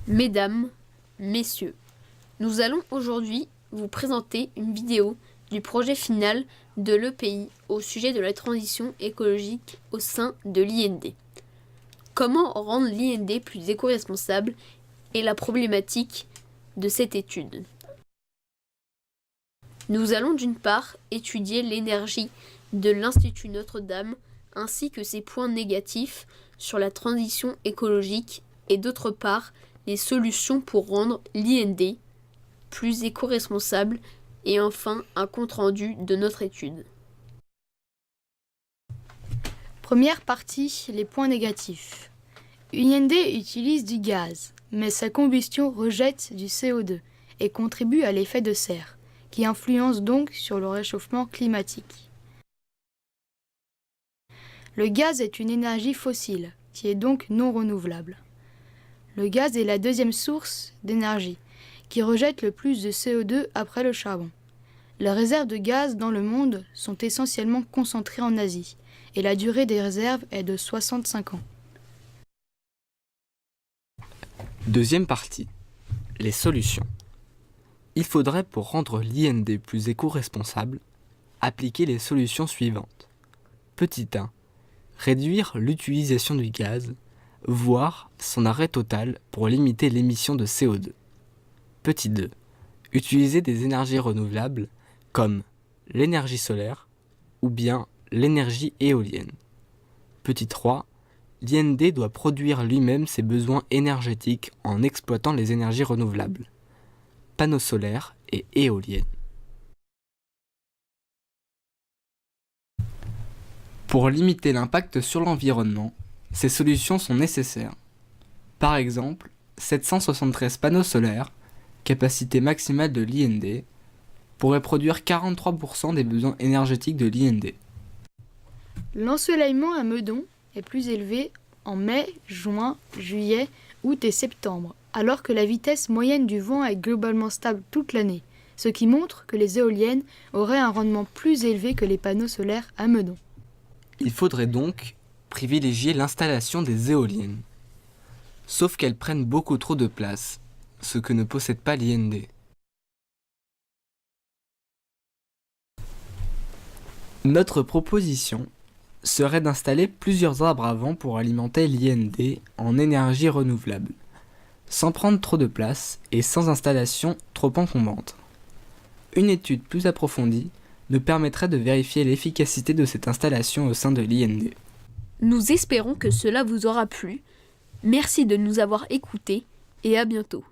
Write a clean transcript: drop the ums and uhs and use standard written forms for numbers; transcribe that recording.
Mesdames, Messieurs, nous allons aujourd'hui vous présenter une vidéo du projet final de l'EPI au sujet de la transition écologique au sein de l'IND. Comment rendre l'IND plus éco-responsable et la problématique de cette étude. Nous allons d'une part étudier l'énergie de l'Institut Notre-Dame ainsi que ses points négatifs sur la transition écologique et d'autre part les solutions pour rendre l'IND plus éco-responsable et enfin un compte-rendu de notre étude. Première partie, les points négatifs. Une IND utilise du gaz, mais sa combustion rejette du CO2 et contribue à l'effet de serre, qui influence donc sur le réchauffement climatique. Le gaz est une énergie fossile, qui est donc non renouvelable. Le gaz est la deuxième source d'énergie, qui rejette le plus de CO2 après le charbon. Les réserves de gaz dans le monde sont essentiellement concentrées en Asie, et la durée des réserves est de 65 ans. Deuxième partie, les solutions. Il faudrait, pour rendre l'IND plus éco-responsable, appliquer les solutions suivantes. Petit 1. Réduire l'utilisation du gaz, voire son arrêt total pour limiter l'émission de CO2. Petit 2. Utiliser des énergies renouvelables comme l'énergie solaire ou bien l'énergie éolienne. Petit 3. L'IND doit produire lui-même ses besoins énergétiques en exploitant les énergies renouvelables, panneaux solaires et éoliennes. Pour limiter l'impact sur l'environnement, ces solutions sont nécessaires. Par exemple, 773 panneaux solaires, capacité maximale de l'IND, pourraient produire 43% des besoins énergétiques de l'IND. L'ensoleillement à Meudon est plus élevé en mai, juin, juillet, août et septembre, alors que la vitesse moyenne du vent est globalement stable toute l'année, ce qui montre que les éoliennes auraient un rendement plus élevé que les panneaux solaires à Meudon. Il faudrait donc privilégier l'installation des éoliennes, sauf qu'elles prennent beaucoup trop de place, ce que ne possède pas l'IND. Notre proposition serait d'installer plusieurs arbres à vent pour alimenter l'IND en énergie renouvelable, sans prendre trop de place et sans installation trop encombrante. Une étude plus approfondie nous permettrait de vérifier l'efficacité de cette installation au sein de l'IND. Nous espérons que cela vous aura plu. Merci de nous avoir écoutés et à bientôt.